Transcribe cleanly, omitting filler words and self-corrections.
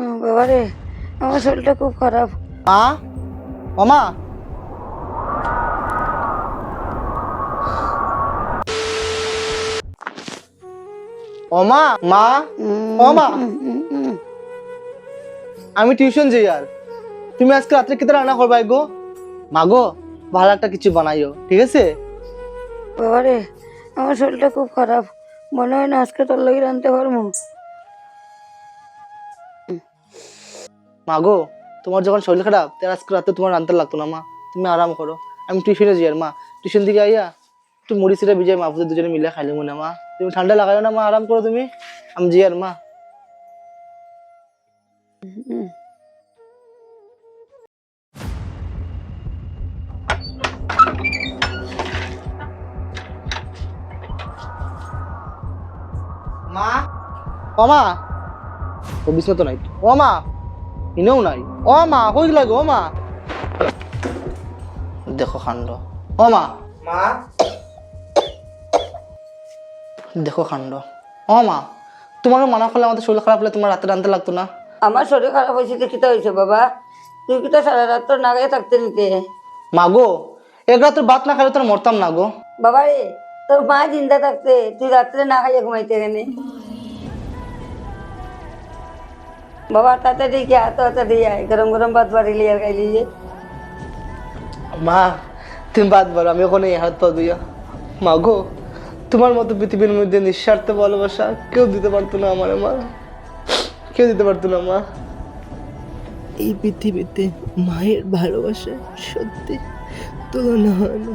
বাবা রে, আমার শরীরটা খুব খারাপ। মা, ও মা, ও মা, মা, ও মা, আমি টিউশন যাই আর তুমি আজকে রাত্রে কেটে রান্না করবাই গো? মা গো, ভালো একটা কিছু বানাইও, ঠিক আছে? বাবা রে, আমার শরীরটা খুব খারাপ, মনে হয় না আজকে তোর লাগি রাঁধতে পারবো। মা গো, তোমার যখন শরীর খারাপ তাই আজকে রাতে তোমার রান্না লাগতো না মা, তুমি আরাম করো। আমি টিউশনে যাই আর মা, টিউশন থেকে আইয়া একটু মুড়ি সিটা ভিজাই মা বুঝে দুজনে মিলে খাইলে মনে মা, তুমি ঠান্ডা লাগাইও না মা, আরাম করো তুমি। আমি যাই আর মা। মা, ও মা, ও বিছনা তো নাই, ও মা, ইনেও নাই, ও মা কই লাগে, ও মা, দেখো কাণ্ড, ও মা, মা, দেখো কাণ্ড, ও মা, তোমারও মানা করলে আমাদের শরীর খারাপ হলে তোমার রাতে রানতে লাগতো না। আমার শরীর খারাপ হয়েছে তো কিতা হয়েছে বাবা? তুই কিতা সারা রাত তোর না গায়ে থাকতে নিতে? মা গো, এক রাতের ভাত না খাইলে তোর মরতাম না গো। বাবা রে, তোর মা জিন্দা থাকতে তুই রাত্রে না খাইয়ে ঘুমাইতে গেলে? বাবা তাড়াতাড়ি গিয়ে তাড়াতাড়ি আয়, গরম গরম ভাত বাড়িলি আর খাইলি যে। মা, তুমি বাদ বলো, আমি ওখানে হাত পা ধুইয়া। মা গো, তোমার মতো পৃথিবীর মধ্যে নিঃস্বার্থ ভালোবাসা কেউ দিতে পারতো না আমার মা, কেউ দিতে পারতো না মা। এই পৃথিবীতে মায়ের ভালোবাসা সত্যি তুলনা হয় না।